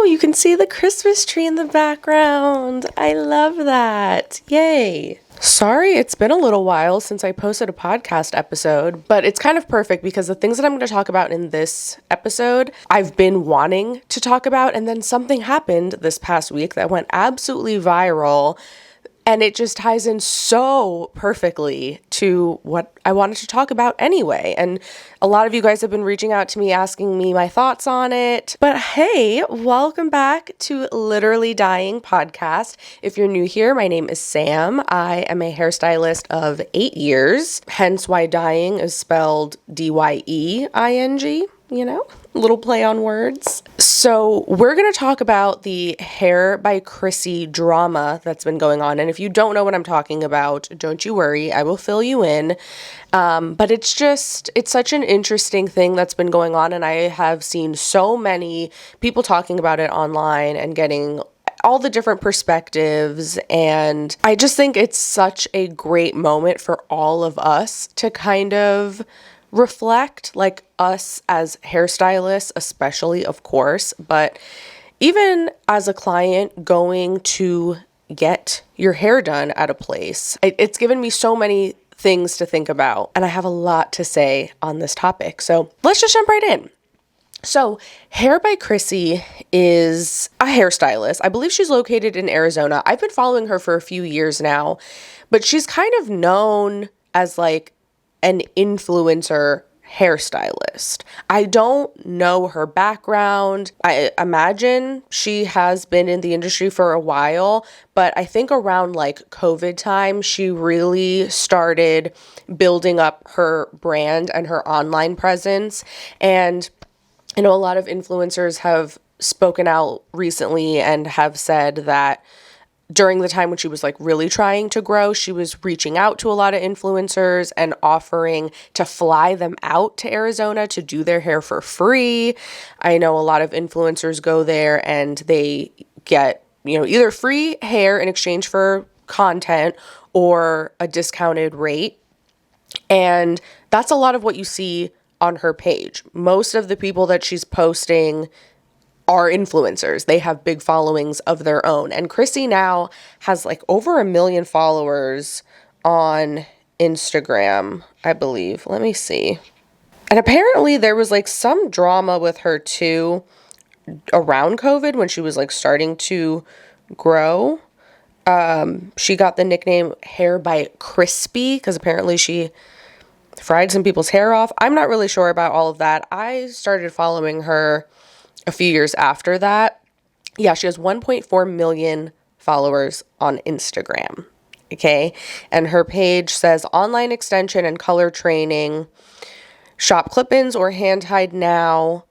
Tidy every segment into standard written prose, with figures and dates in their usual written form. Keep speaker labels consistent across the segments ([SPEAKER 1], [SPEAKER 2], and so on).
[SPEAKER 1] you can see the Christmas tree in the background. I love that. Yay. Sorry, it's been a little while since I posted a podcast episode, but it's kind of perfect because the things that I'm going to talk about in this episode, I've been wanting to talk about, and then something happened this past week that went absolutely viral. And it just ties in so perfectly to what I wanted to talk about anyway. And a lot of you guys have been reaching out to me asking me my thoughts on it. But hey, welcome back to Literally Dying podcast. If you're new here, my name is Sam. I am a hairstylist of 8 years, hence why dying is spelled D-Y-E-I-N-G. You know, little play on words. So we're going to talk about the Hair by Chrissy drama that's been going on. And if you don't know what I'm talking about, don't you worry, I will fill you in. But it's such an interesting thing that's been going on. And I have seen so many people talking about it online and getting all the different perspectives. And I just think it's such a great moment for all of us to kind of reflect, like us as hairstylists, especially, of course, but even as a client going to get your hair done at a place. It's given me so many things to think about, and I have a lot to say on this topic. So let's just jump right in. So Hair by Chrissy is a hairstylist. I believe she's located in Arizona. I've been following her for a few years now, but she's kind of known as like an influencer hairstylist. I don't know her background. I imagine she has been in the industry for a while, but I think around like COVID time, she really started building up her brand and her online presence. And I know a lot of influencers have spoken out recently and have said that during the time when she was like really trying to grow, she was reaching out to a lot of influencers and offering to fly them out to Arizona to do their hair for free. I know a lot of influencers go there and they get, either free hair in exchange for content or a discounted rate. And that's a lot of what you see on her page. Most of the people that she's posting are influencers. They have big followings of their own. And Chrissy now has like over 1 million followers on Instagram, I believe. Let me see. And apparently there was like some drama with her too around COVID when she was like starting to grow. She got the nickname Hair by Crispy because apparently she fried some people's hair off. I'm not really sure about all of that. I started following her a few years after that. Yeah, she has 1.4 million followers on Instagram. Okay. And her page says online extension and color training, shop clip-ins or hand tied now,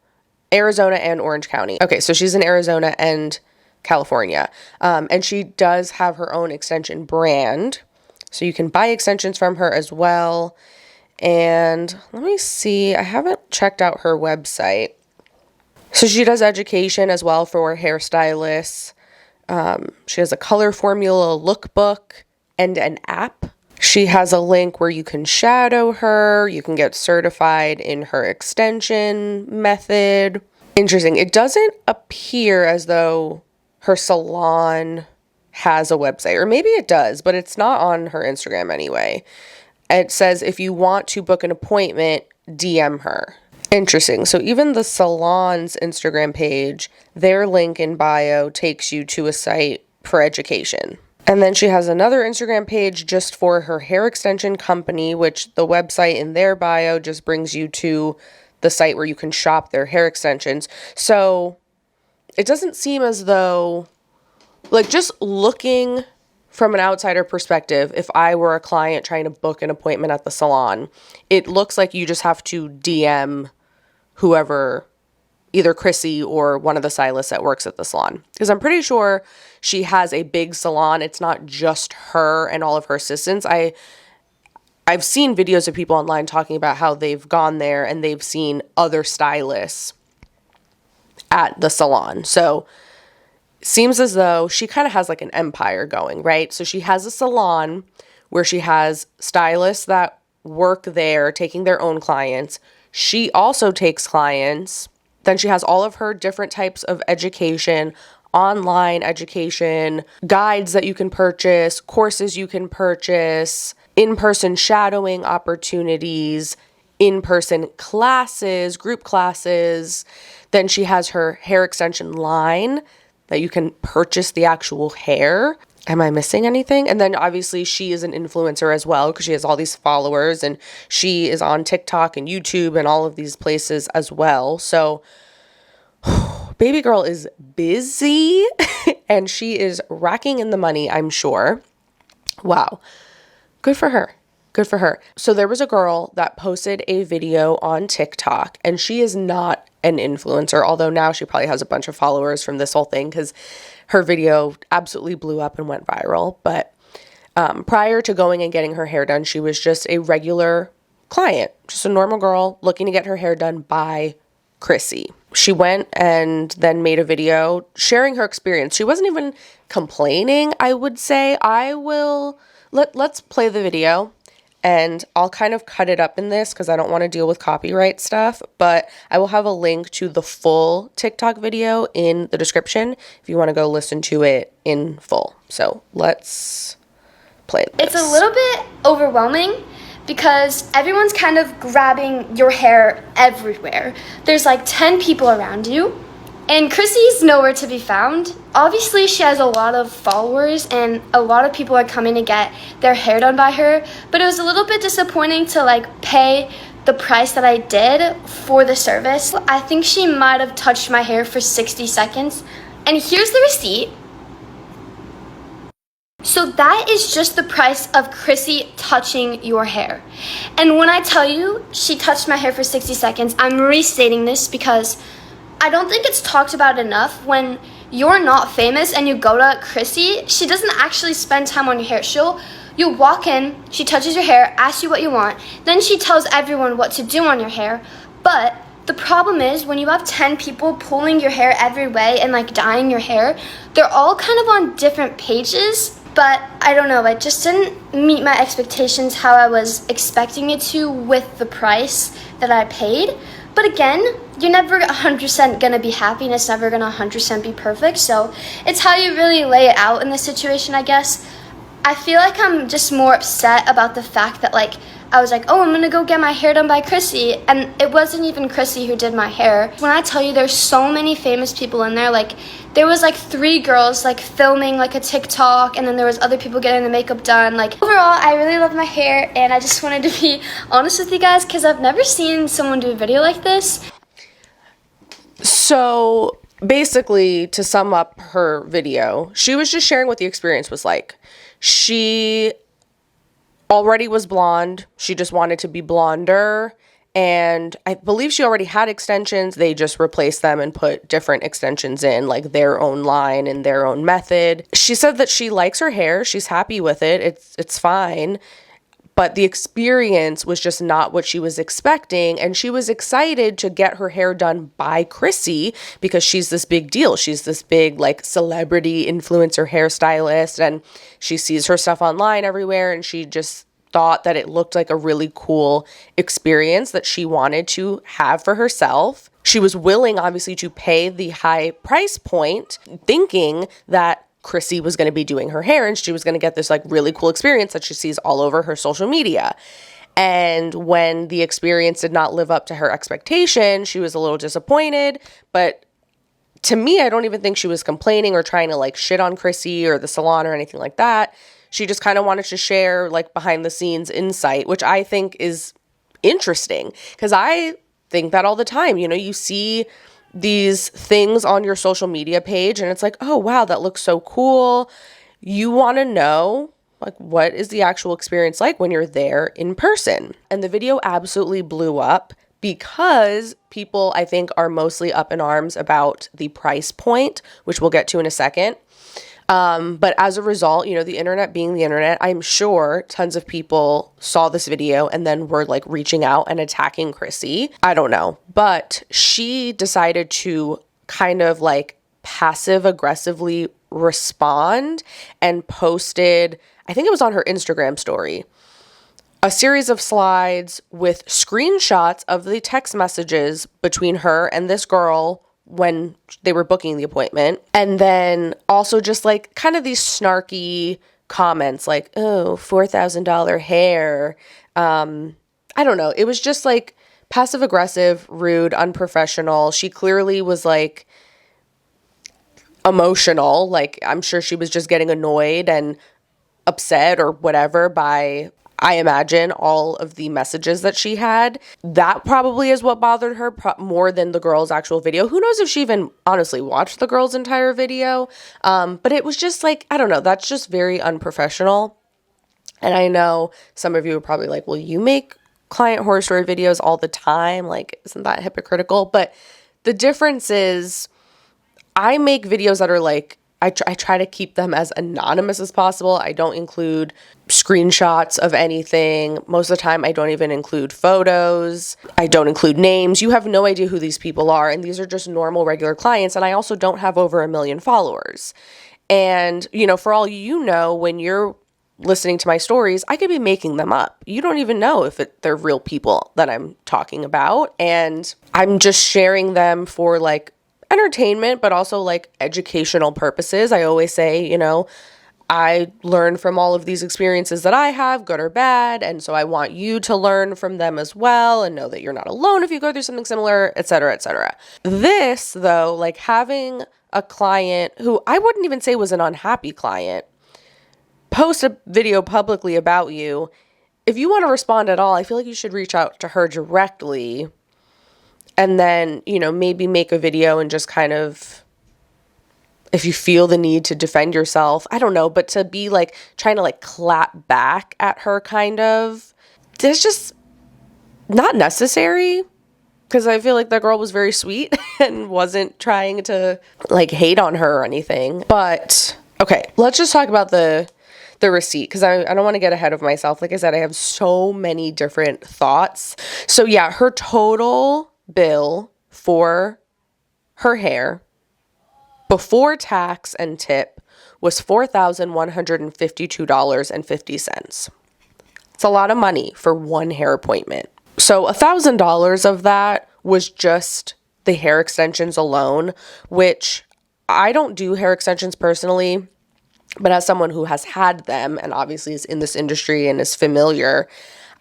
[SPEAKER 1] Arizona and Orange County. Okay. So she's in Arizona and California. And she does have her own extension brand. So you can buy extensions from her as well. And let me see, I haven't checked out her website. So she does education as well for hairstylists. She has a color formula lookbook and an app. She has a link where you can shadow her. You can get certified in her extension method. Interesting. It doesn't appear as though her salon has a website, or maybe it does, but it's not on her Instagram anyway. It says if you want to book an appointment, DM her. Interesting. So even the salon's Instagram page, their link in bio takes you to a site for education. And then she has another Instagram page just for her hair extension company, which the website in their bio just brings you to the site where you can shop their hair extensions. So it doesn't seem as though, like, just looking from an outsider perspective, if I were a client trying to book an appointment at the salon, it looks like you just have to DM whoever, either Chrissy or one of the stylists that works at the salon. Because I'm pretty sure she has a big salon. It's not just her and all of her assistants. I've seen videos of people online talking about how they've gone there and they've seen other stylists at the salon. So seems as though she kind of has like an empire going, right? So she has a salon where she has stylists that work there taking their own clients. She also takes clients Then she has all of her different types of education, online education, guides that you can purchase, courses you can purchase, in-person shadowing opportunities, in-person classes, group classes. Then she has her hair extension line that you can purchase the actual hair. Am I missing anything? And then obviously she is an influencer as well because she has all these followers and she is on TikTok and YouTube and all of these places as well. So baby girl is busy and she is racking in the money, I'm sure. Wow. Good for her. Good for her. So there was a girl that posted a video on TikTok and she is not an influencer, although now she probably has a bunch of followers from this whole thing because her video absolutely blew up and went viral. But prior to going and getting her hair done, she was just a regular client, just a normal girl looking to get her hair done by Chrissy. She went and then made a video sharing her experience. She wasn't even complaining, I would say. Let's play the video. And I'll kind of cut it up in this because I don't want to deal with copyright stuff, but I will have a link to the full TikTok video in the description if you want to go listen to it in full. So let's play this.
[SPEAKER 2] It's a little bit overwhelming because everyone's kind of grabbing your hair everywhere. There's like 10 people around you. And Chrissy's nowhere to be found. Obviously, she has a lot of followers and a lot of people are coming to get their hair done by her. But it was a little bit disappointing to like pay the price that I did for the service. I think she might have touched my hair for 60 seconds. And here's the receipt. So that is just the price of Chrissy touching your hair. And when I tell you she touched my hair for 60 seconds, I'm restating this because I don't think it's talked about enough. When you're not famous and you go to Chrissy, she doesn't actually spend time on your hair. You walk in, she touches your hair, asks you what you want, then she tells everyone what to do on your hair. But the problem is when you have 10 people pulling your hair every way and like dyeing your hair, they're all kind of on different pages. But I don't know, it just didn't meet my expectations how I was expecting it to with the price that I paid. But again, you're never 100% gonna be happy and it's never gonna 100% be perfect. So it's how you really lay it out in this situation, I guess. I feel like I'm just more upset about the fact that like, I was like, oh, I'm gonna go get my hair done by Chrissy. And it wasn't even Chrissy who did my hair. When I tell you there's so many famous people in there, like there was like 3 girls like filming like a TikTok and then there was other people getting the makeup done. Like overall, I really love my hair and I just wanted to be honest with you guys because I've never seen someone do a video like this.
[SPEAKER 1] So basically, to sum up her video, she was just sharing what the experience was like. She already was blonde. She just wanted to be blonder. And I believe she already had extensions. They just replaced them and put different extensions in, like their own line and their own method. She said that she likes her hair. She's happy with it. It's fine. But the experience was just not what she was expecting. And she was excited to get her hair done by Chrissy because she's this big deal. She's this big like celebrity influencer hairstylist and she sees her stuff online everywhere and she just thought that it looked like a really cool experience that she wanted to have for herself. She was willing, obviously, to pay the high price point, thinking that Chrissy was going to be doing her hair and she was going to get this like really cool experience that she sees all over her social media. And when the experience did not live up to her expectation, she was a little disappointed. But to me, I don't even think she was complaining or trying to like shit on Chrissy or the salon or anything like that. She just kind of wanted to share like behind the scenes insight, which I think is interesting because I think that all the time. You know, you see these things on your social media page and it's like, oh, wow, that looks so cool. You want to know like what is the actual experience like when you're there in person. And the video absolutely blew up because people, I think, are mostly up in arms about the price point, which we'll get to in a second. But as a result, you know, the internet being the internet, I'm sure tons of people saw this video and then were like reaching out and attacking Chrissy. I don't know, but she decided to kind of like passive aggressively respond and posted, I think it was on her Instagram story, a series of slides with screenshots of the text messages between her and this girl when they were booking the appointment. And then also just like kind of these snarky comments like, oh, $4,000 hair. I don't know. It was just like passive aggressive, rude, unprofessional. She clearly was like emotional. Like I'm sure she was just getting annoyed and upset or whatever by, I imagine, all of the messages that she had. That probably is what bothered her more than the girl's actual video. Who knows if she even honestly watched the girl's entire video. But it was just like, I don't know, that's just very unprofessional. And I know some of you are probably like, well, you make client horror story videos all the time. Like, isn't that hypocritical? But the difference is I make videos that are like, I try to keep them as anonymous as possible. I don't include screenshots of anything. Most of the time, I don't even include photos. I don't include names. You have no idea who these people are. And these are just normal, regular clients. And I also don't have over 1 million followers. And, you know, for all you know, when you're listening to my stories, I could be making them up. You don't even know if they're real people that I'm talking about. And I'm just sharing them for like entertainment, but also like educational purposes. I always say, you know, I learn from all of these experiences that I have, good or bad. And so I want you to learn from them as well and know that you're not alone if you go through something similar, et cetera, et cetera. This though, like having a client who I wouldn't even say was an unhappy client post a video publicly about you. If you want to respond at all, I feel like you should reach out to her directly. And then, you know, maybe make a video and just kind of, if you feel the need to defend yourself, I don't know, but to be like trying to like clap back at her kind of, it's just not necessary. Because I feel like the girl was very sweet and wasn't trying to like hate on her or anything. But okay, let's just talk about the receipt, because I don't want to get ahead of myself. Like I said, I have so many different thoughts. So yeah, her total bill for her hair before tax and tip was $4,152.50. It's a lot of money for one hair appointment. So $1,000 of that was just the hair extensions alone, which I don't do hair extensions personally, but as someone who has had them and obviously is in this industry and is familiar,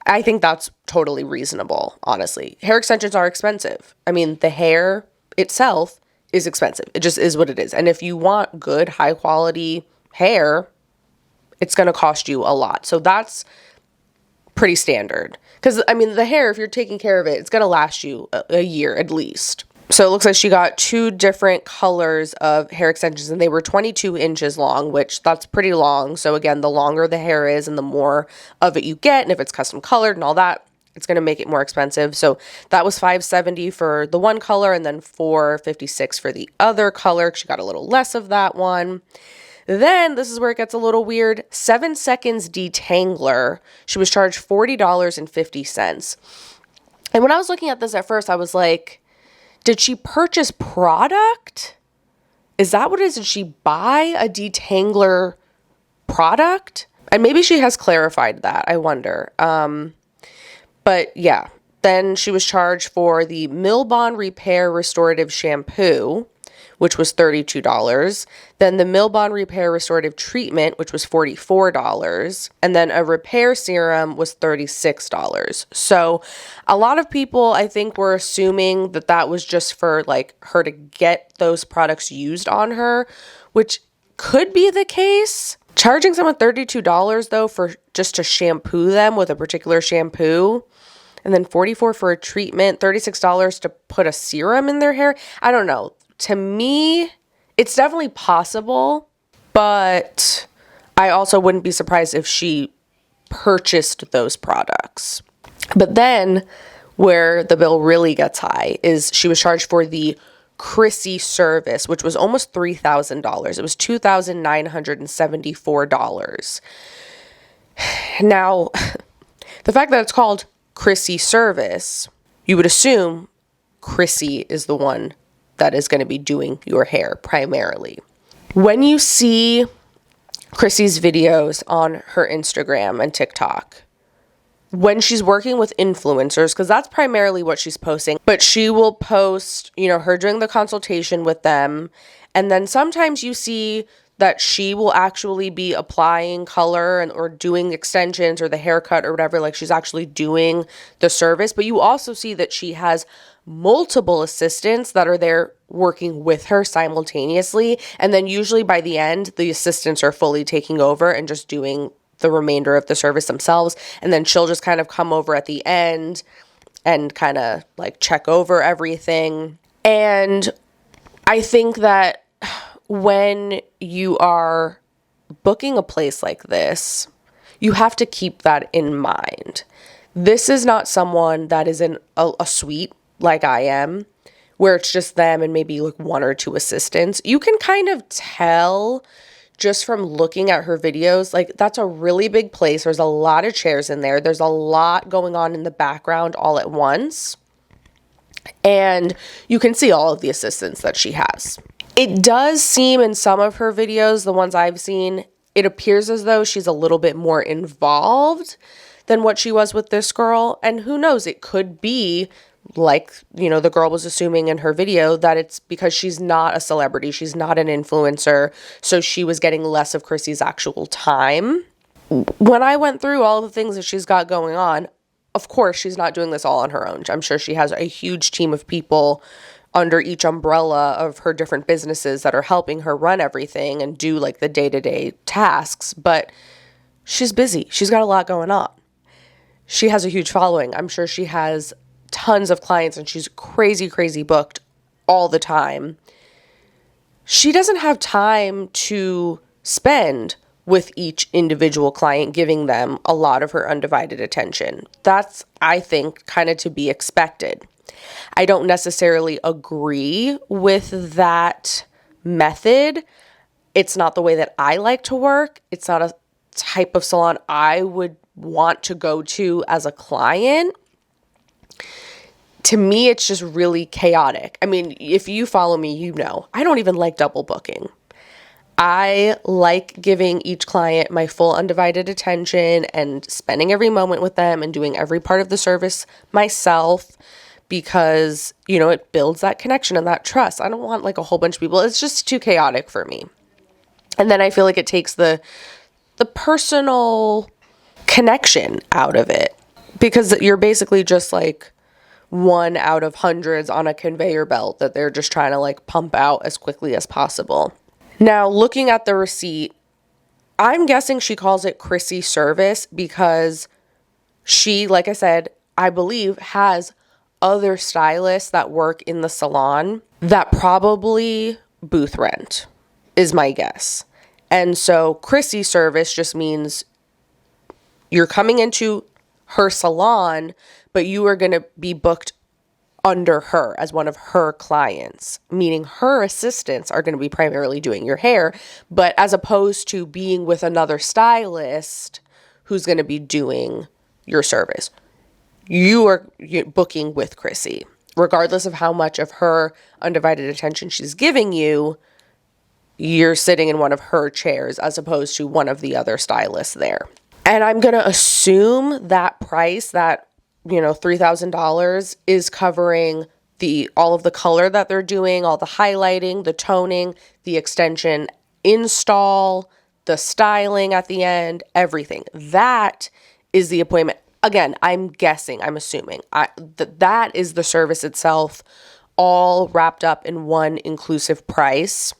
[SPEAKER 1] I think that's totally reasonable, honestly. Hair extensions are expensive. I mean, the hair itself is expensive. It just is what it is. And if you want good, high quality hair, it's going to cost you a lot. So that's pretty standard. Because, I mean, the hair, if you're taking care of it, it's going to last you a year at least. So it looks like she got 2 different colors of hair extensions, and they were 22 inches long, which that's pretty long. So again, the longer the hair is and the more of it you get, and if it's custom colored and all that, it's going to make it more expensive. So that was $570 for the one color and then $456 for the other color. She got a little less of that one. Then this is where it gets a little weird. 7 seconds detangler. She was charged $40.50. And when I was looking at this at first, I was like, did she purchase product? Is that what it is? Did she buy a detangler product? And maybe she has clarified that, I wonder. But yeah, then she was charged for the Milbon Repair Restorative Shampoo, which was $32. Then the Milbon Repair Restorative Treatment, which was $44. And then a repair serum was $36. So a lot of people, I think, were assuming that that was just for like her to get those products used on her, which could be the case. Charging someone $32 though for just to shampoo them with a particular shampoo, and then $44 for a treatment, $36 to put a serum in their hair. I don't know. To me, it's definitely possible, but I also wouldn't be surprised if she purchased those products. But then where the bill really gets high is she was charged for the Chrissy service, which was almost $3,000. It was $2,974. Now, the fact that it's called Chrissy service, you would assume Chrissy is the one that is going to be doing your hair primarily. When you see Chrissy's videos on her Instagram and TikTok, when she's working with influencers, because that's primarily what she's posting, but she will post, her doing the consultation with them. And then sometimes you see that she will actually be applying color or doing extensions or the haircut or whatever, like she's actually doing the service. But you also see that she has multiple assistants that are there working with her simultaneously. And then usually by the end, the assistants are fully taking over and just doing the remainder of the service themselves. And then she'll just kind of come over at the end and kind of like check over everything. And I think that when you are booking a place like this, you have to keep that in mind. This is not someone that is in a suite like I am, where it's just them and maybe like one or two assistants. You can kind of tell just from looking at her videos, like that's a really big place. There's a lot of chairs in there. There's a lot going on in the background all at once. And you can see all of the assistants that she has. It does seem in some of her videos, the ones I've seen, it appears as though she's a little bit more involved than what she was with this girl. And who knows, it could be like, the girl was assuming in her video that it's because she's not a celebrity. She's not an influencer. So she was getting less of Chrissy's actual time. When I went through all the things that she's got going on, of course, she's not doing this all on her own. I'm sure she has a huge team of people under each umbrella of her different businesses that are helping her run everything and do like the day-to-day tasks. But she's busy. She's got a lot going on. She has a huge following. I'm sure she has tons of clients and she's crazy booked all the time. She doesn't have time to spend with each individual client, giving them a lot of her undivided attention. That's, I think, kind of to be expected. I don't necessarily agree with that method. It's not the way that I like to work. It's not a type of salon I would want to go to as a client. To me, it's just really chaotic. I mean, if you follow me, I don't even like double booking. I like giving each client my full undivided attention and spending every moment with them and doing every part of the service myself because, it builds that connection and that trust. I don't want like a whole bunch of people. It's just too chaotic for me. And then I feel like it takes the personal connection out of it because you're basically just like one out of hundreds on a conveyor belt that they're just trying to like pump out as quickly as possible. Now, looking at the receipt, I'm guessing she calls it Chrissy service because she, like I said, I believe has other stylists that work in the salon that probably booth rent is my guess. And so Chrissy service just means you're coming into her salon, but you are going to be booked under her as one of her clients, meaning her assistants are going to be primarily doing your hair, but as opposed to being with another stylist who's going to be doing your service. You are booking with Chrissy. Regardless of how much of her undivided attention she's giving you, you're sitting in one of her chairs as opposed to one of the other stylists there. And I'm going to assume that price, that $3,000 is covering all of the color that they're doing, all the highlighting, the toning, the extension install, the styling at the end, everything. That is the appointment. Again, I'm guessing, I'm assuming that is the service itself, all wrapped up in one inclusive price.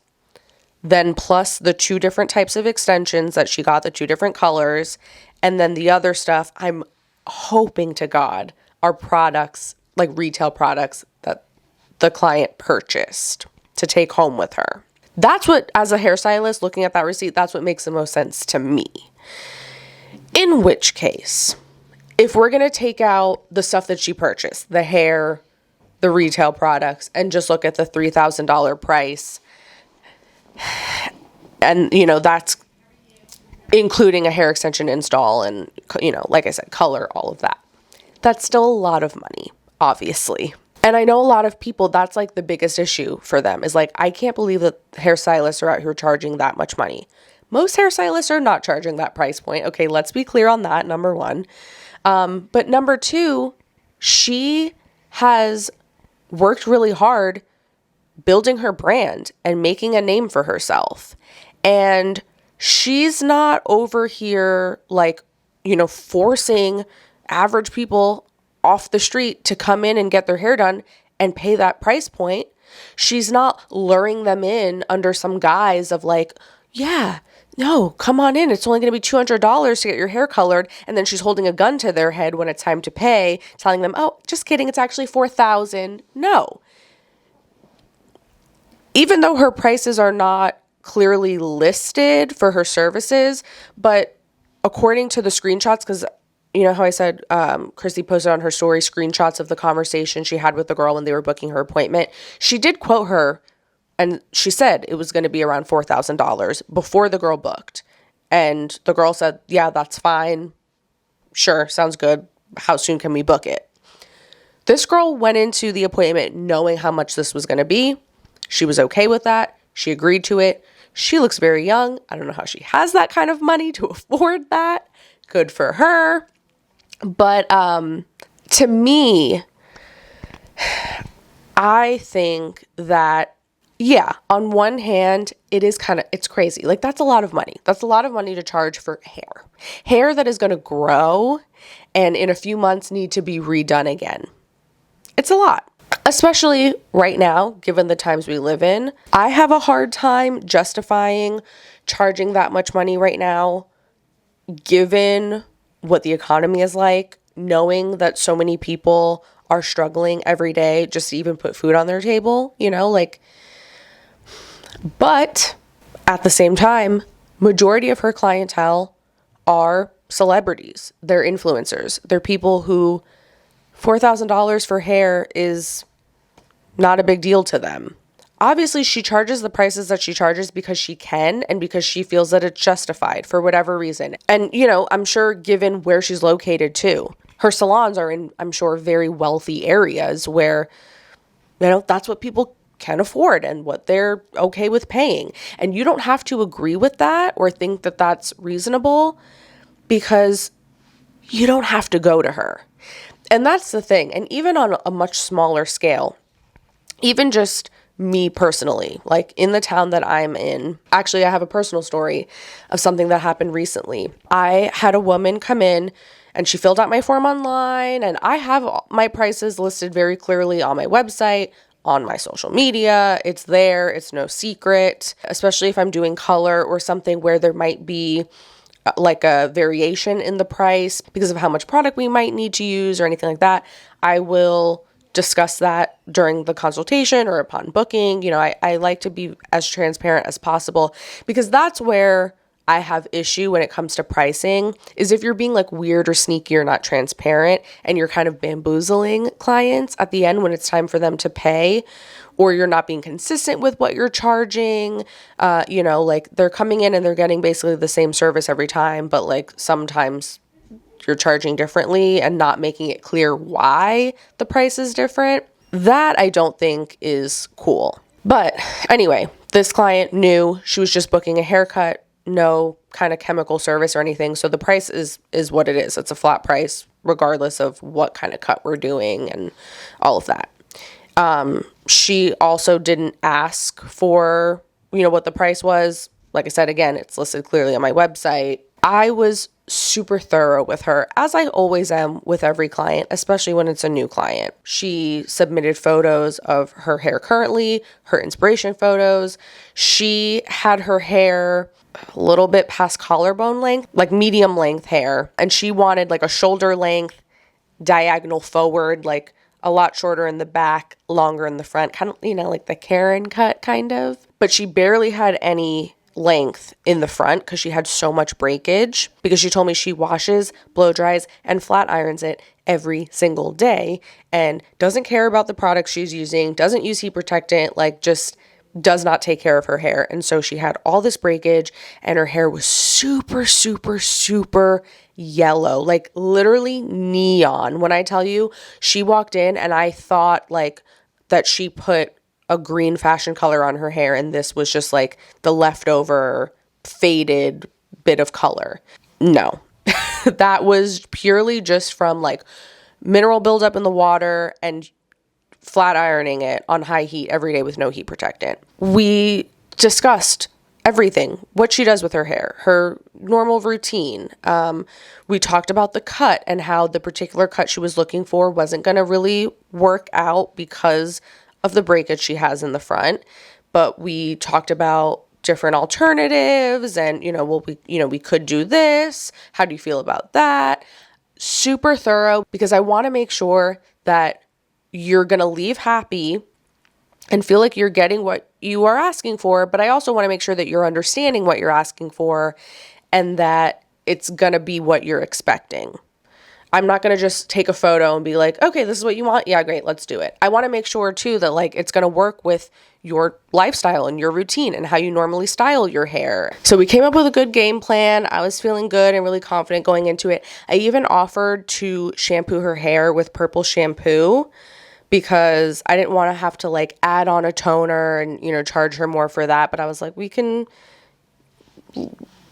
[SPEAKER 1] Then plus the two different types of extensions that she got, the two different colors, and then the other stuff, I'm hoping to God, are products, like retail products that the client purchased to take home with her. That's what, as a hairstylist, looking at that receipt, that's what makes the most sense to me. In which case, if we're going to take out the stuff that she purchased, the hair, the retail products, and just look at the $3,000 price, and, that's including a hair extension install and, like I said, color, all of that. That's still a lot of money, obviously. And I know a lot of people, that's like the biggest issue for them is like, I can't believe that hairstylists are out here charging that much money. Most hairstylists are not charging that price point. Okay, let's be clear on that, number one. But number two, she has worked really hard building her brand and making a name for herself. And she's not over here like, forcing average people off the street to come in and get their hair done and pay that price point. She's not luring them in under some guise of like, yeah, no, come on in. It's only going to be $200 to get your hair colored. And then she's holding a gun to their head when it's time to pay, telling them, oh, just kidding. It's actually $4,000. No. Even though her prices are not clearly listed for her services, but according to the screenshots, because you know how I said Chrissy posted on her story screenshots of the conversation she had with the girl when they were booking her appointment, she did quote her, and she said it was going to be around $4,000 before the girl booked. And the girl said, yeah, that's fine. Sure, sounds good. How soon can we book it? This girl went into the appointment knowing how much this was going to be. She was okay with that. She agreed to it. She looks very young. I don't know how she has that kind of money to afford that. Good for her. But to me, I think that, yeah, on one hand, it's crazy. Like, that's a lot of money. That's a lot of money to charge for hair. Hair that is going to grow and in a few months need to be redone again. It's a lot. Especially right now, given the times we live in. I have a hard time justifying charging that much money right now, given what the economy is like, knowing that so many people are struggling every day just to even put food on their table, but at the same time, majority of her clientele are celebrities. They're influencers. They're people who $4,000 for hair is not a big deal to them. Obviously, she charges the prices that she charges because she can and because she feels that it's justified for whatever reason. And, I'm sure given where she's located too, her salons are in, I'm sure, very wealthy areas where, that's what people can afford and what they're okay with paying. And you don't have to agree with that or think that that's reasonable because you don't have to go to her. And that's the thing. And even on a much smaller scale, even just me personally, like in the town that I'm in, actually, I have a personal story of something that happened recently. I had a woman come in and she filled out my form online, and I have my prices listed very clearly on my website, on my social media. It's there. It's no secret, especially if I'm doing color or something where there might be like a variation in the price because of how much product we might need to use or anything like that. I will discuss that during the consultation or upon booking. I like to be as transparent as possible because that's where I have issue when it comes to pricing, is if you're being like weird or sneaky or not transparent and you're kind of bamboozling clients at the end when it's time for them to pay, or you're not being consistent with what you're charging. Like they're coming in and they're getting basically the same service every time, but like sometimes you're charging differently and not making it clear why the price is different. That I don't think is cool. But anyway, this client knew she was just booking a haircut, no kind of chemical service or anything. So the price is what it is. It's a flat price regardless of what kind of cut we're doing and all of that. She also didn't ask for, what the price was. Like I said, again, it's listed clearly on my website. I was super thorough with her, as I always am with every client, especially when it's a new client. She submitted photos of her hair currently, her inspiration photos. She had her hair a little bit past collarbone length, like medium length hair. And she wanted like a shoulder length, diagonal forward, like a lot shorter in the back, longer in the front, kind of, like the Karen cut kind of. But she barely had any length in the front because she had so much breakage, because she told me she washes, blow dries, and flat irons it every single day and doesn't care about the products she's using, doesn't use heat protectant, like just does not take care of her hair. And so she had all this breakage and her hair was super, super, super yellow, like literally neon. When I tell you, she walked in and I thought like that she put a green fashion color on her hair and this was just like the leftover faded bit of color. No. that was purely just from like mineral buildup in the water and flat ironing it on high heat every day with no heat protectant. We discussed everything, what she does with her hair, her normal routine. We talked about the cut and how the particular cut she was looking for wasn't going to really work out because of the breakage she has in the front. But we talked about different alternatives and, we could do this. How do you feel about that? Super thorough, because I want to make sure that you're going to leave happy and feel like you're getting what you are asking for. But I also want to make sure that you're understanding what you're asking for and that it's going to be what you're expecting. I'm not going to just take a photo and be like, okay, this is what you want. Yeah, great. Let's do it. I want to make sure too that like it's going to work with your lifestyle and your routine and how you normally style your hair. So we came up with a good game plan. I was feeling good and really confident going into it. I even offered to shampoo her hair with purple shampoo because I didn't want to have to like add on a toner and, charge her more for that. But I was like, we can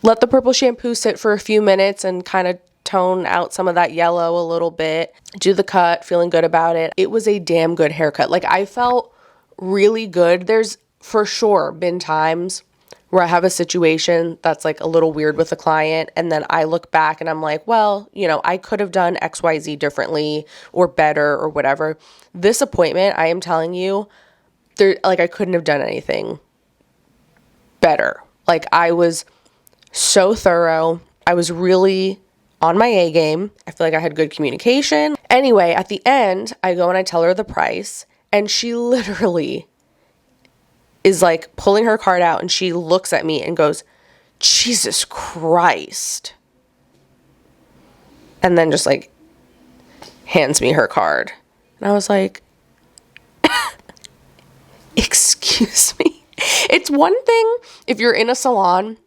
[SPEAKER 1] let the purple shampoo sit for a few minutes and kind of tone out some of that yellow a little bit, do the cut, feeling good about it. It was a damn good haircut. Like I felt really good. There's for sure been times where I have a situation that's like a little weird with a client and then I look back and I'm like, well, I could have done XYZ differently or better or whatever. This appointment, I am telling you, I couldn't have done anything better. Like I was so thorough. I was really on my A game. I feel like I had good communication. Anyway, at the end, I go and I tell her the price, and she literally is like pulling her card out and she looks at me and goes, Jesus Christ. And then just like hands me her card. And I was like, excuse me. It's one thing if you're in a salon,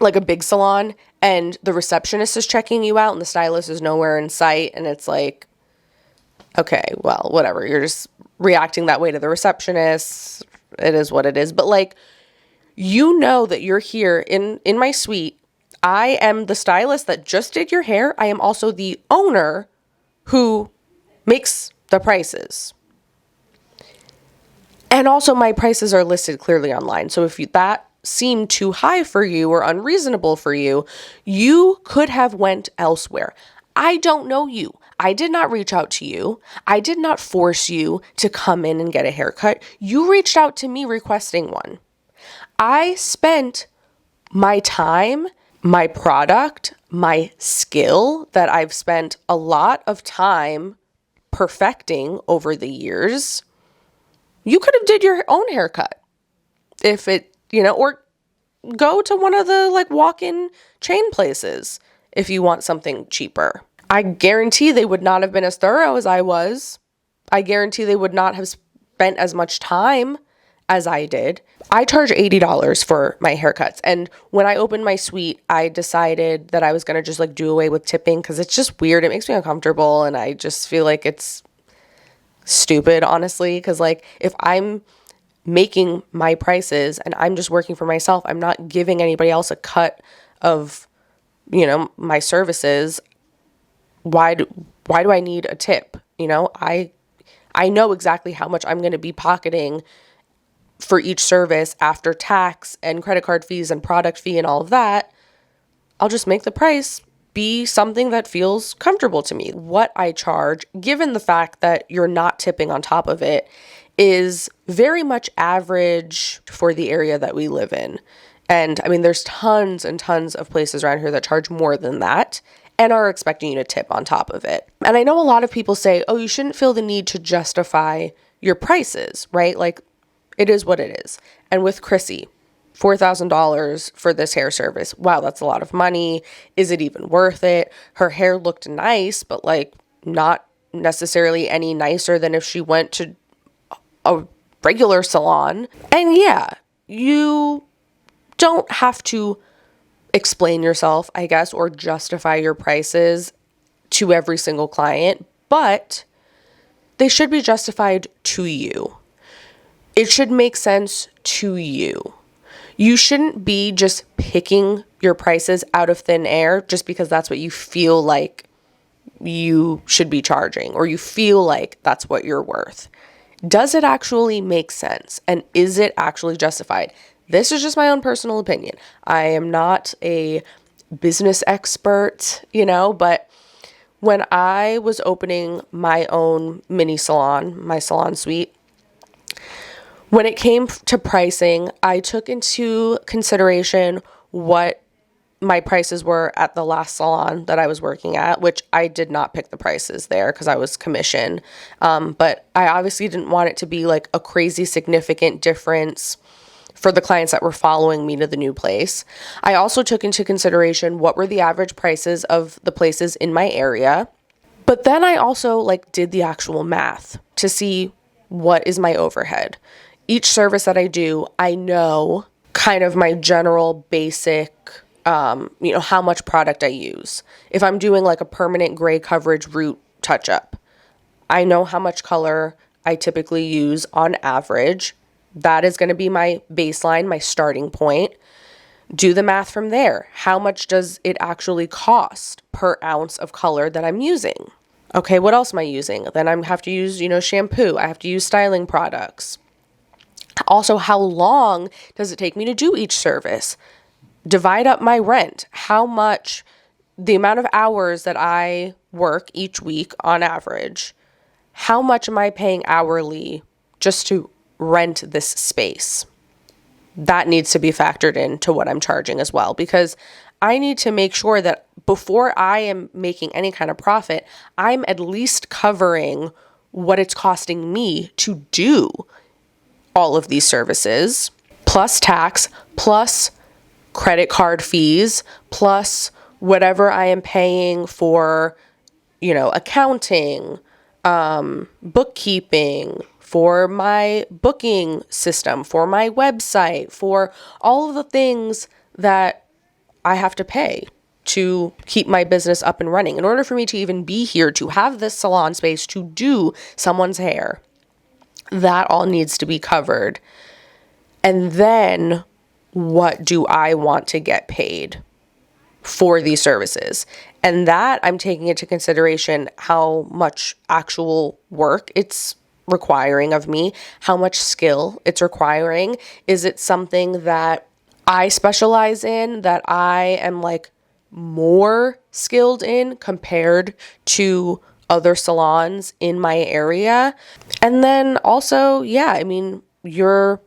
[SPEAKER 1] like a big salon, and the receptionist is checking you out and the stylist is nowhere in sight and it's like, okay, well, whatever. You're just reacting that way to the receptionist. It is what it is. But like, that you're here in my suite. I am the stylist that just did your hair. I am also the owner who makes the prices. And also my prices are listed clearly online. So if that seemed too high for you or unreasonable for you, you could have went elsewhere. I don't know you. I did not reach out to you. I did not force you to come in and get a haircut. You reached out to me requesting one. I spent my time, my product, my skill that I've spent a lot of time perfecting over the years. You could have did your own haircut if it, or go to one of the like walk-in chain places if you want something cheaper. I guarantee they would not have been as thorough as I was. I guarantee they would not have spent as much time as I did. I charge $80 for my haircuts. And when I opened my suite, I decided that I was going to just like do away with tipping because it's just weird. It makes me uncomfortable. And I just feel like it's stupid, honestly. Because like if I'm making my prices and I'm just working for myself, I'm not giving anybody else a cut of, my services. Why do I need a tip? I know exactly how much I'm going to be pocketing for each service after tax and credit card fees and product fee and all of that. I'll just make the price be something that feels comfortable to me. What I charge, given the fact that you're not tipping on top of it, is very much average for the area that we live in. And I mean, there's tons and tons of places around here that charge more than that and are expecting you to tip on top of it. And I know a lot of people say, oh, you shouldn't feel the need to justify your prices, right? Like, it is what it is. And with Chrissy, $4,000 for this hair service. Wow, that's a lot of money. Is it even worth it? Her hair looked nice, but like not necessarily any nicer than if she went to a regular salon. And yeah, you don't have to explain yourself, I guess, or justify your prices to every single client, but they should be justified to you. It should make sense to you. You shouldn't be just picking your prices out of thin air just because that's what you feel like you should be charging, or you feel like that's what you're worth. Does it actually make sense? And is it actually justified? This is just my own personal opinion. I am not a business expert, but when I was opening my own mini salon, my salon suite, when it came to pricing, I took into consideration what my prices were at the last salon that I was working at, which I did not pick the prices there because I was commission. But I obviously didn't want it to be like a crazy significant difference for the clients that were following me to the new place. I also took into consideration what were the average prices of the places in my area. But then I also did the actual math to see what is my overhead. Each service that I do, I know kind of my general basic, how much product I use. If I'm doing a permanent gray coverage root touch up, I know how much color I typically use on average. That is going to be my baseline, my starting point. Do the math from there. How much does it actually cost per ounce of color that I'm using? Okay, what else am I using? Then I have to use, shampoo. I have to use styling products. Also, how long does it take me to do each service? Divide up my rent. How much, the amount of hours that I work each week on average, how much am I paying hourly just to rent this space? That needs to be factored into what I'm charging as well, because I need to make sure that before I am making any kind of profit, I'm at least covering what it's costing me to do all of these services, plus tax, plus credit card fees, plus whatever I am paying for, accounting, bookkeeping, for my booking system, for my website, for all of the things that I have to pay to keep my business up and running. In order for me to even be here, to have this salon space, to do someone's hair, that all needs to be covered. And then what do I want to get paid for these services? And that I'm taking into consideration how much actual work it's requiring of me, how much skill it's requiring. Is it something that I specialize in, that I am more skilled in compared to other salons in my area? And then also, your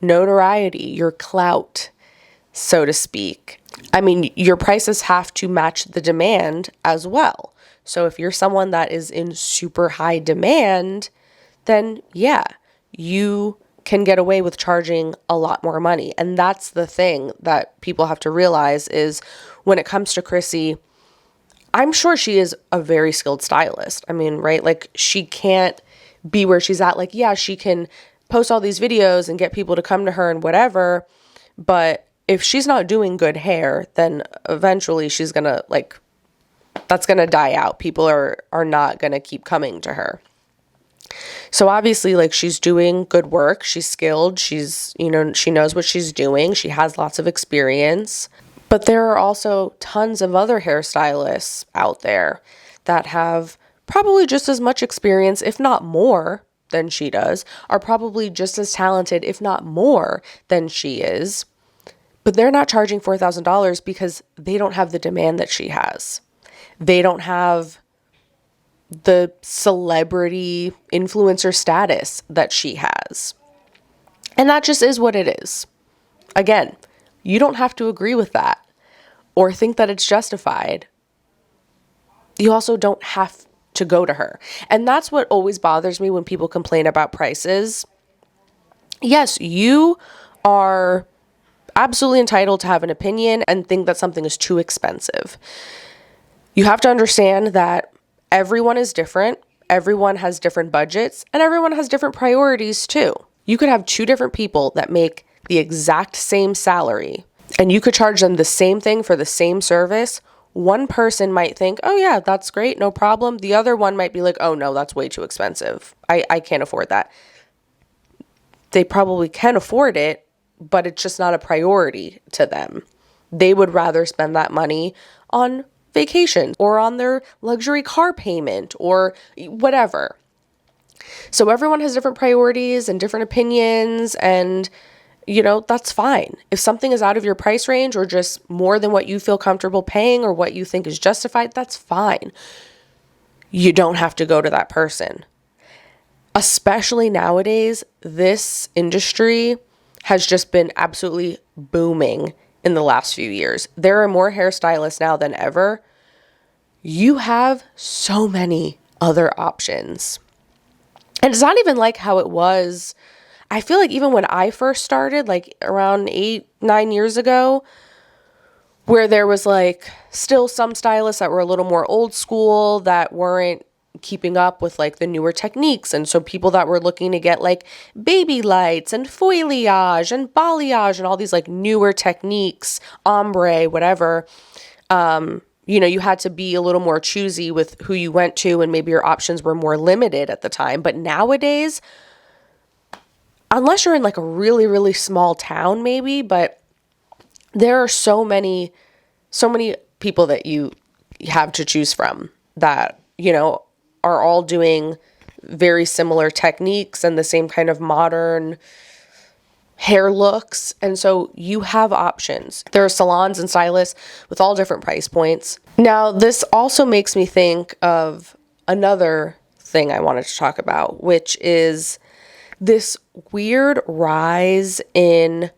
[SPEAKER 1] notoriety, your clout, so to speak. Your prices have to match the demand as well. So if you're someone that is in super high demand, then you can get away with charging a lot more money. And that's the thing that people have to realize is when it comes to Chrissy, I'm sure she is a very skilled stylist. Right? She can't be where she's at. She can post all these videos and get people to come to her and whatever. But if she's not doing good hair, then eventually she's going to that's going to die out. People are not going to keep coming to her. So obviously, she's doing good work. She's skilled. She's, she knows what she's doing. She has lots of experience. But there are also tons of other hairstylists out there that have probably just as much experience, if not more than she does, are probably just as talented, if not more than she is. But they're not charging $4,000 because they don't have the demand that she has. They don't have the celebrity influencer status that she has. And that just is what it is. Again, you don't have to agree with that or think that it's justified. You also don't have to go to her. And that's what always bothers me when people complain about prices. Yes, you are absolutely entitled to have an opinion and think that something is too expensive. You have to understand that everyone is different, everyone has different budgets, and everyone has different priorities too. You could have two different people that make the exact same salary, and you could charge them the same thing for the same service. One person might think, oh yeah, that's great, no problem. The other one might be like, oh no, that's way too expensive. I can't afford that. They probably can afford it, but it's just not a priority to them. They would rather spend that money on vacation or on their luxury car payment or whatever. So everyone has different priorities and different opinions, and that's fine. If something is out of your price range or just more than what you feel comfortable paying or what you think is justified, that's fine. You don't have to go to that person. Especially nowadays, this industry has just been absolutely booming in the last few years. There are more hairstylists now than ever. You have so many other options. And it's not even like how it was. I feel like even when I first started, like around 8-9 years ago, where there was like still some stylists that were a little more old school that weren't keeping up with like the newer techniques. And so people that were looking to get like baby lights and foliage and balayage and all these like newer techniques, ombre, whatever, you had to be a little more choosy with who you went to, and maybe your options were more limited at the time. But nowadays, unless you're in like a really, really small town, maybe, but there are so many people that you have to choose from that, are all doing very similar techniques and the same kind of modern hair looks. And so you have options. There are salons and stylists with all different price points. Now, this also makes me think of another thing I wanted to talk about, which is this weird rise in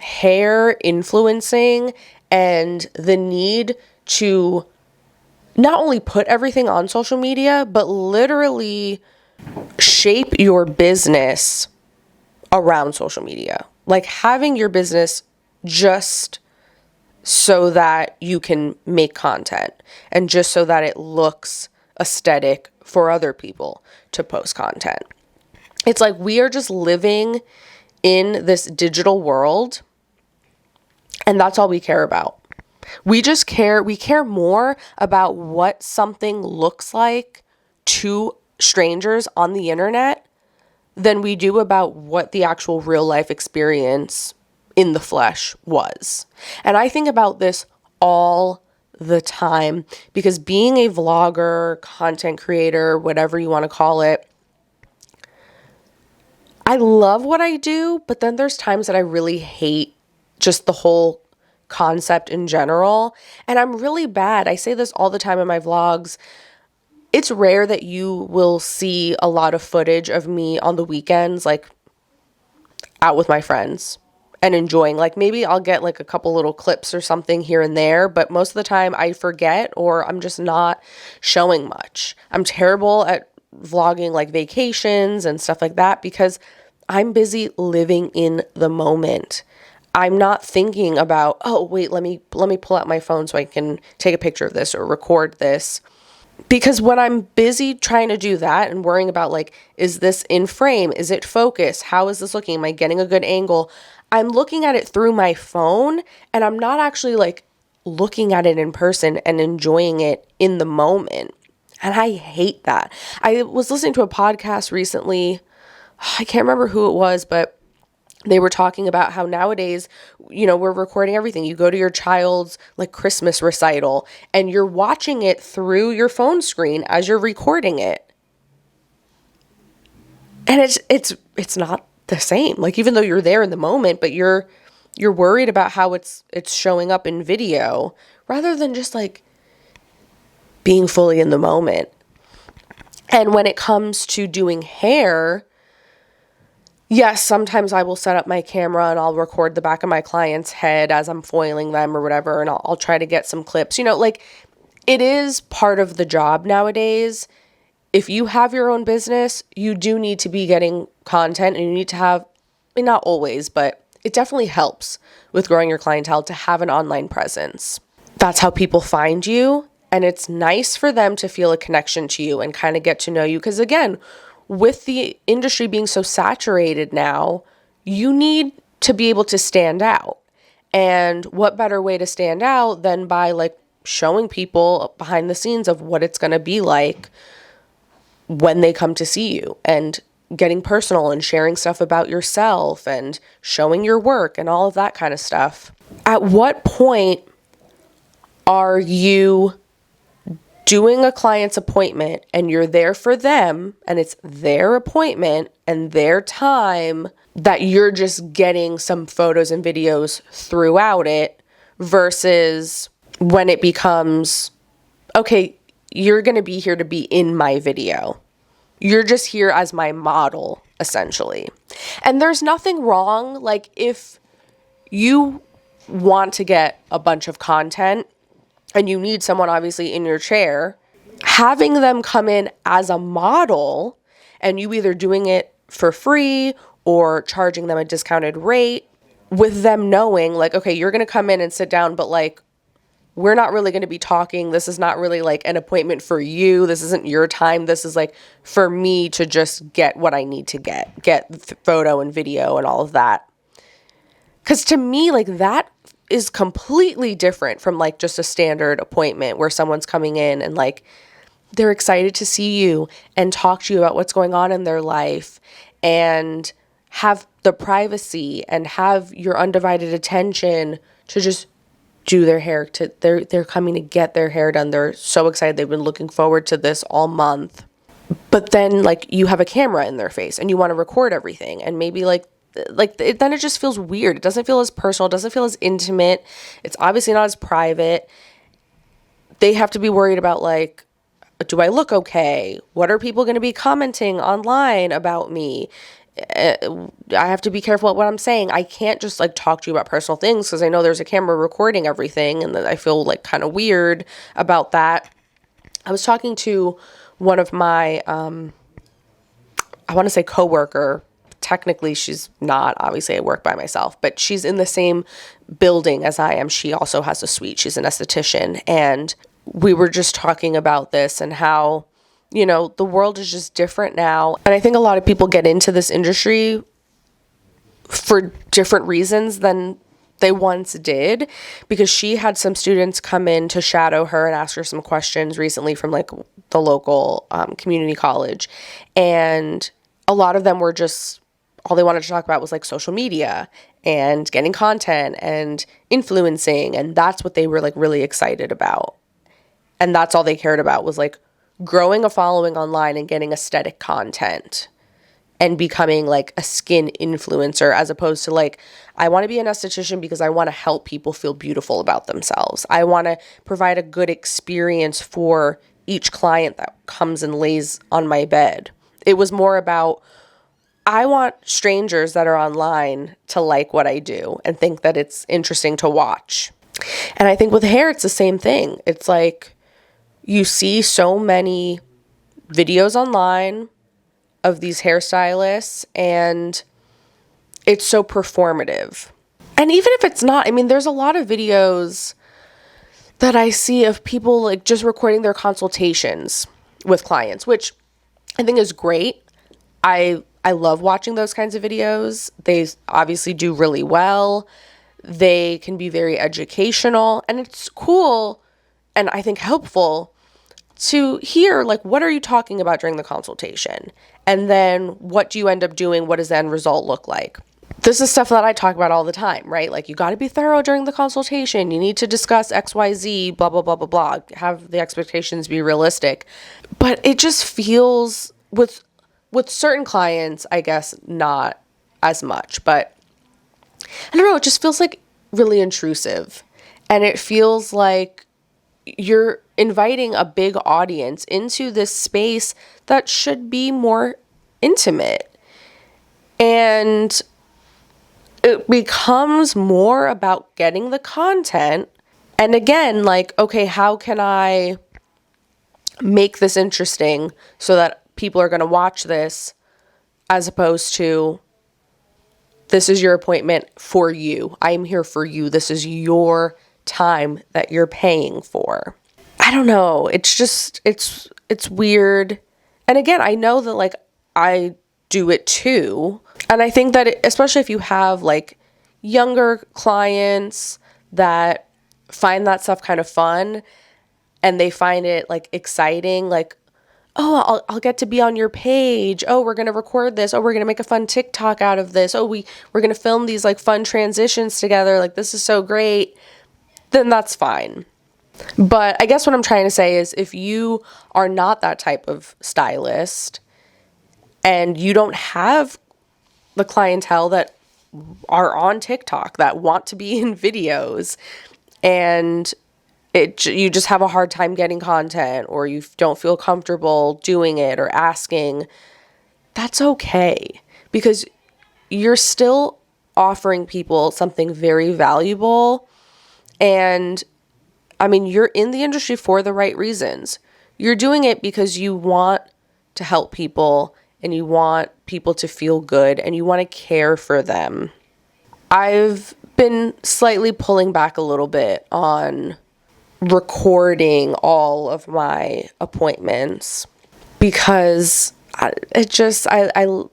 [SPEAKER 1] hair influencing and the need to not only put everything on social media, but literally shape your business around social media. Like having your business just so that you can make content and just so that it looks aesthetic for other people to post content. It's like we are just living in this digital world, and that's all we care about. We care more about what something looks like to strangers on the internet than we do about what the actual real life experience in the flesh was. And I think about this all the time because being a vlogger, content creator, whatever you want to call it, I love what I do, but then there's times that I really hate just the whole concept in general. And I'm really bad. I say this all the time in my vlogs. It's rare that you will see a lot of footage of me on the weekends, like out with my friends and enjoying. Like maybe I'll get like a couple little clips or something here and there, but most of the time I forget or I'm just not showing much. I'm terrible at vlogging like vacations and stuff like that because I'm busy living in the moment. I'm not thinking about, oh, wait, let me pull out my phone so I can take a picture of this or record this. Because when I'm busy trying to do that and worrying about like, is this in frame? Is it focus? How is this looking? Am I getting a good angle? I'm looking at it through my phone and I'm not actually like looking at it in person and enjoying it in the moment. And I hate that. I was listening to a podcast recently. I can't remember who it was, but they were talking about how nowadays, we're recording everything. You go to your child's like Christmas recital and you're watching it through your phone screen as you're recording it. And it's not the same. Like even though you're there in the moment, but you're worried about how it's showing up in video rather than just like being fully in the moment. And when it comes to doing hair, yes, sometimes I will set up my camera and I'll record the back of my client's head as I'm foiling them or whatever, and I'll try to get some clips. Like it is part of the job nowadays. If you have your own business, you do need to be getting content and you need to have, not always, but it definitely helps with growing your clientele to have an online presence. That's how people find you, and it's nice for them to feel a connection to you and kind of get to know you because again, with the industry being so saturated now, you need to be able to stand out. And what better way to stand out than by like showing people behind the scenes of what it's going to be like when they come to see you and getting personal and sharing stuff about yourself and showing your work and all of that kind of stuff. at what point are you doing a client's appointment and you're there for them and it's their appointment and their time, that you're just getting some photos and videos throughout it, versus when it becomes, okay, you're going to be here to be in my video. You're just here as my model, essentially. And there's nothing wrong. Like, if you want to get a bunch of content and you need someone obviously in your chair, having them come in as a model and you either doing it for free or charging them a discounted rate, with them knowing like, okay, you're going to come in and sit down, but like, we're not really going to be talking. This is not really like an appointment for you. This isn't your time. This is like for me to just get what I need to get photo and video and all of that. Because to me, like, that is completely different from like just a standard appointment where someone's coming in and like they're excited to see you and talk to you about what's going on in their life and have the privacy and have your undivided attention to just do their hair. They're coming to get their hair done. They're so excited. They've been looking forward to this all month. But then like you have a camera in their face and you want to record everything, and maybe then it just feels weird. It doesn't feel as personal. It doesn't feel as intimate. It's obviously not as private. They have to be worried about like, do I look okay? What are people going to be commenting online about me? I have to be careful at what I'm saying. I can't just like talk to you about personal things because I know there's a camera recording everything, and I feel like kind of weird about that. I was talking to one of my, I want to say coworker. Technically, she's not. Obviously, I work by myself, but she's in the same building as I am. She also has a suite. She's an esthetician. And we were just talking about this and how, you know, the world is just different now. And I think a lot of people get into this industry for different reasons than they once did, because she had some students come in to shadow her and ask her some questions recently from like the local community college. And a lot of them were just, all they wanted to talk about was like social media and getting content and influencing. And that's what they were like really excited about. And that's all they cared about, was like growing a following online and getting aesthetic content and becoming like a skin influencer, as opposed to like, I want to be an esthetician because I want to help people feel beautiful about themselves. I want to provide a good experience for each client that comes and lays on my bed. It was more about, I want strangers that are online to like what I do and think that it's interesting to watch. And I think with hair, it's the same thing. It's like, you see so many videos online of these hairstylists and it's so performative. And even if it's not, I mean, there's a lot of videos that I see of people like just recording their consultations with clients, which I think is great. I love watching those kinds of videos. They obviously do really well. They can be very educational, and it's cool and I think helpful to hear like, what are you talking about during the consultation? And then what do you end up doing? What does the end result look like? This is stuff that I talk about all the time, right? Like, you got to be thorough during the consultation. You need to discuss XYZ, blah, blah, blah, blah, blah. Have the expectations be realistic. But it just feels with certain clients, I guess, not as much. But I don't know, it just feels like really intrusive. And it feels like you're inviting a big audience into this space that should be more intimate. And it becomes more about getting the content. And again, like, okay, how can I make this interesting so that people are going to watch this, as opposed to, this is your appointment for you. I'm here for you. This is your time that you're paying for. I don't know. It's just, it's weird. And again, I know that like I do it too. And I think that especially if you have like younger clients that find that stuff kind of fun and they find it like exciting, like, oh, I'll get to be on your page. Oh, we're going to record this. Oh, we're going to make a fun TikTok out of this. Oh, we're going to film these like fun transitions together. Like, this is so great. Then that's fine. But I guess what I'm trying to say is if you are not that type of stylist and you don't have the clientele that are on TikTok that want to be in videos, and you just have a hard time getting content, or you don't feel comfortable doing it or asking, that's okay, because you're still offering people something very valuable. And I mean, you're in the industry for the right reasons. You're doing it because you want to help people and you want people to feel good and you want to care for them. I've been slightly pulling back a little bit on recording all of my appointments because I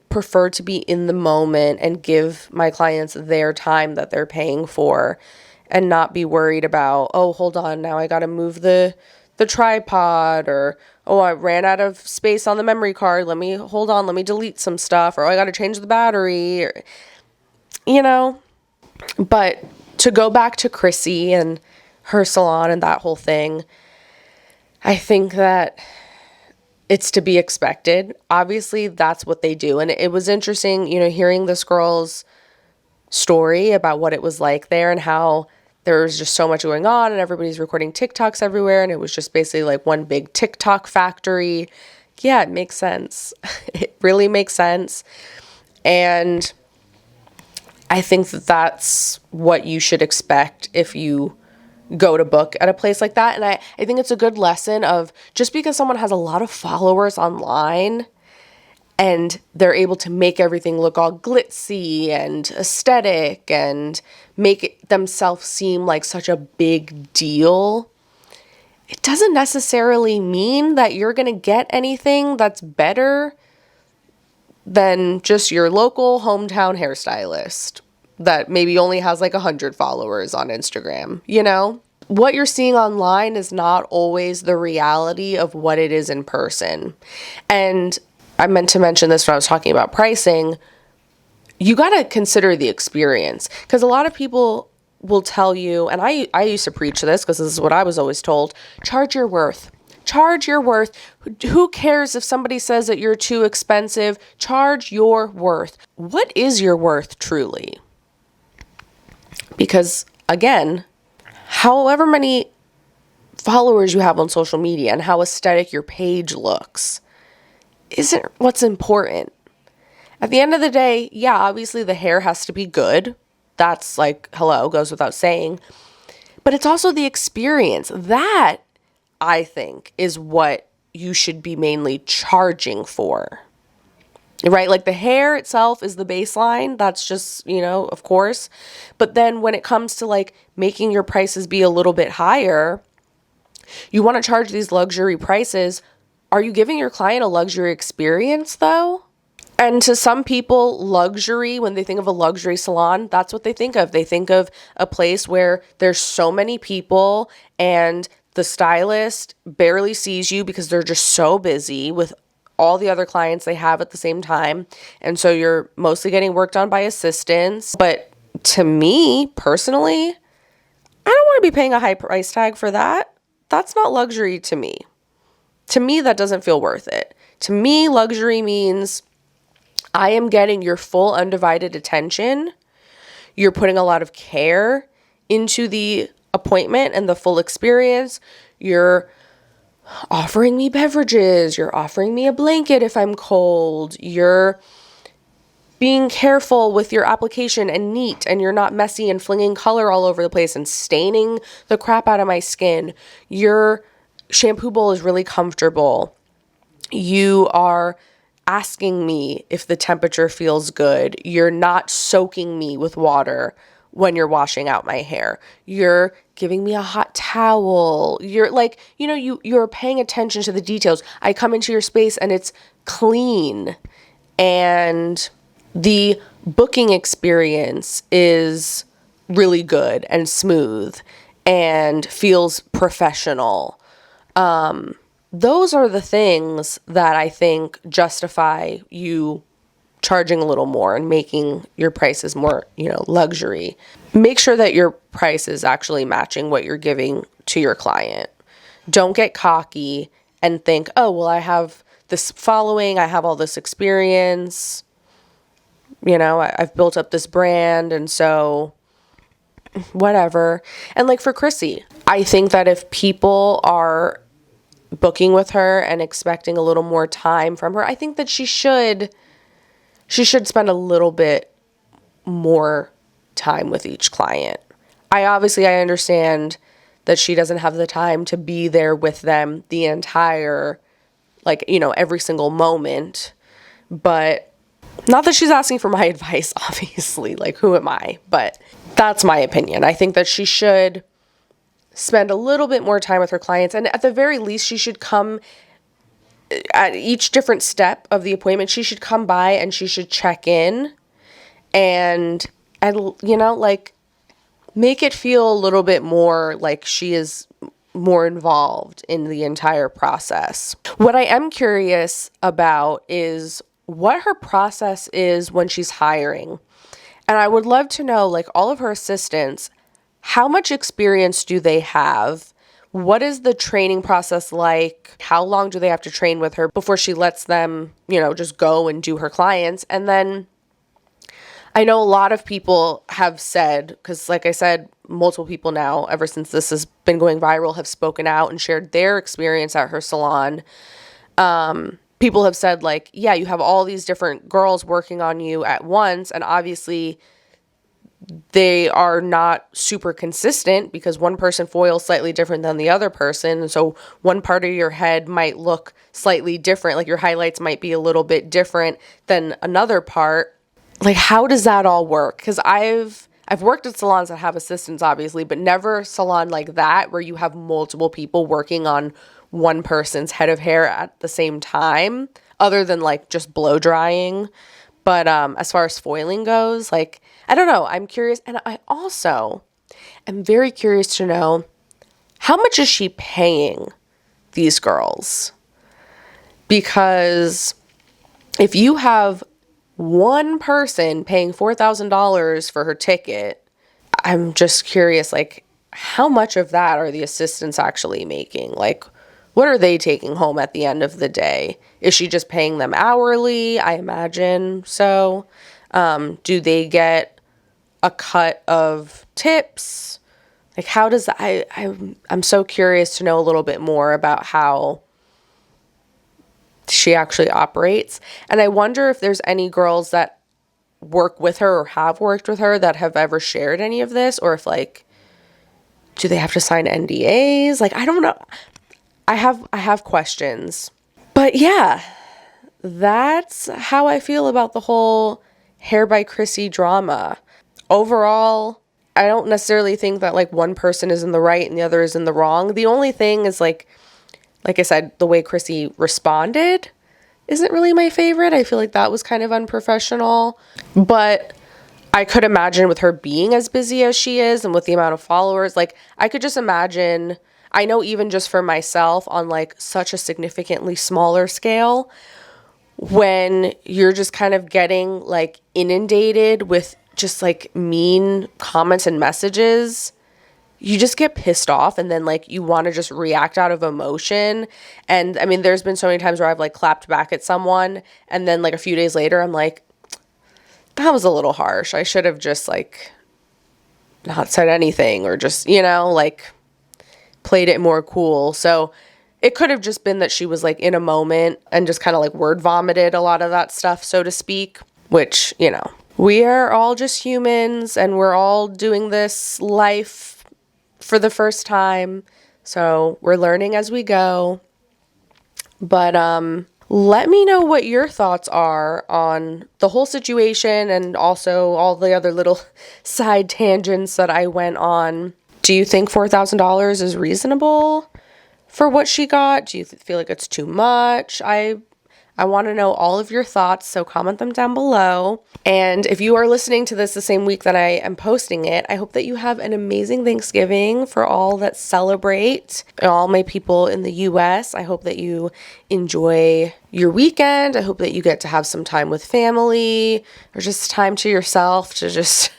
[SPEAKER 1] prefer to be in the moment and give my clients their time that they're paying for and not be worried about, oh, hold on, now I got to move the tripod, or, oh, I ran out of space on the memory card. Let me delete some stuff, or, oh, I got to change the battery, or, But to go back to Chrissy and her salon and that whole thing, I think that it's to be expected. Obviously, that's what they do. And it was interesting, hearing this girl's story about what it was like there and how there was just so much going on and everybody's recording TikToks everywhere. And it was just basically like one big TikTok factory. Yeah, it makes sense. It really makes sense. And I think that that's what you should expect if you go to book at a place like that. And I think it's a good lesson of, just because someone has a lot of followers online and they're able to make everything look all glitzy and aesthetic and make themselves seem like such a big deal, it doesn't necessarily mean that you're going to get anything that's better than just your local hometown hairstylist that maybe only has like 100 followers on Instagram, What you're seeing online is not always the reality of what it is in person. And I meant to mention this when I was talking about pricing. You got to consider the experience, because a lot of people will tell you, and I used to preach this because this is what I was always told, charge your worth. Charge your worth. Who cares if somebody says that you're too expensive? Charge your worth. What is your worth truly? Because again, however many followers you have on social media and how aesthetic your page looks isn't what's important. At the end of the day, yeah, obviously the hair has to be good. That's like, hello, goes without saying. But it's also the experience. That, I think, is what you should be mainly charging for. Right? Like the hair itself is the baseline. That's just, of course. But then when it comes to like making your prices be a little bit higher, you want to charge these luxury prices. Are you giving your client a luxury experience though? And to some people, luxury, when they think of a luxury salon, that's what they think of. They think of a place where there's so many people and the stylist barely sees you because they're just so busy with all the other clients they have at the same time. And so you're mostly getting worked on by assistants. But to me, personally, I don't want to be paying a high price tag for that. That's not luxury to me. To me, that doesn't feel worth it. To me, luxury means I am getting your full undivided attention. You're putting a lot of care into the appointment and the full experience. You're offering me beverages. You're offering me a blanket if I'm cold. You're being careful with your application and neat, and you're not messy and flinging color all over the place and staining the crap out of my skin. Your shampoo bowl is really comfortable. You are asking me if the temperature feels good. You're not soaking me with water when you're washing out my hair. You're giving me a hot towel. You're like, you're paying attention to the details. I come into your space and it's clean, and the booking experience is really good and smooth and feels professional. those are the things that I think justify you charging a little more and making your prices more, luxury. Make sure that your price is actually matching what you're giving to your client. Don't get cocky and think, oh, well, I have this following, I have all this experience, I've built up this brand, and so whatever. And like for Chrissy, I think that if people are booking with her and expecting a little more time from her, I think that she should spend a little bit more time with each client. I understand that she doesn't have the time to be there with them the entire, every single moment. But not that she's asking for my advice, obviously, who am I? But that's my opinion. I think that she should spend a little bit more time with her clients. And at the very least, she should come at each different step of the appointment. She should come by and she should check in and make it feel a little bit more like she is more involved in the entire process. What I am curious about is what her process is when she's hiring. And I would love to know, all of her assistants, how much experience do they have? What is the training process like? How long do they have to train with her before she lets them, just go and do her clients? And then I know a lot of people have said, because like I said, multiple people now, ever since this has been going viral, have spoken out and shared their experience at her salon. People have said, yeah, you have all these different girls working on you at once, and obviously they are not super consistent because one person foils slightly different than the other person. And so one part of your head might look slightly different. Your highlights might be a little bit different than another part. How does that all work? Because I've worked at salons that have assistants, obviously, but never a salon like that where you have multiple people working on one person's head of hair at the same time, other than just blow drying. But as far as foiling goes, I don't know. I'm curious. And I also am very curious to know, how much is she paying these girls? Because if you have one person paying $4,000 for her ticket, I'm just curious, how much of that are the assistants actually making? What are they taking home at the end of the day? Is she just paying them hourly? I imagine so. Do they get a cut of tips? How does that? I'm so curious to know a little bit more about how she actually operates. And I wonder if there's any girls that work with her or have worked with her that have ever shared any of this, or if do they have to sign NDAs? I don't know. I have questions. But yeah, that's how I feel about the whole Hair by Chrissy drama. Overall, I don't necessarily think that one person is in the right and the other is in the wrong. The only thing is like I said, the way Chrissy responded isn't really my favorite. I feel like that was kind of unprofessional. But I could imagine with her being as busy as she is and with the amount of followers, I could just imagine, I know even just for myself on such a significantly smaller scale, when you're just kind of getting inundated with just mean comments and messages, you just get pissed off, and then you want to just react out of emotion. And I mean, there's been so many times where I've clapped back at someone, and then a few days later I'm that was a little harsh. I should have just not said anything, or just played it more cool. So it could have just been that she was in a moment and just kind of word vomited a lot of that stuff, so to speak, which, we are all just humans and we're all doing this life for the first time. So we're learning as we go. But let me know what your thoughts are on the whole situation and also all the other little side tangents that I went on. Do you think $4,000 is reasonable for what she got? Do you feel like it's too much? I I want to know all of your thoughts, so comment them down below. And if you are listening to this the same week that I am posting it, I hope that you have an amazing Thanksgiving. For all that celebrate, all my people in the US, I hope that you enjoy your weekend. I hope that you get to have some time with family or just time to yourself to just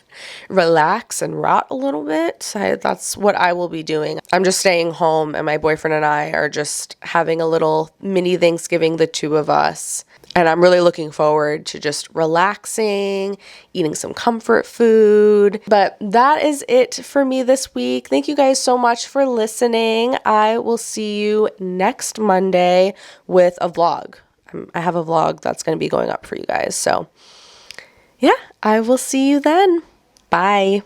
[SPEAKER 1] relax and rot a little bit. That's what I will be doing. I'm just staying home, and my boyfriend and I are just having a little mini Thanksgiving, the two of us. And I'm really looking forward to just relaxing, eating some comfort food. But that is it for me this week. Thank you guys so much for listening. I will see you next Monday with a vlog. I have a vlog that's going to be going up for you guys. So yeah, I will see you then. Bye.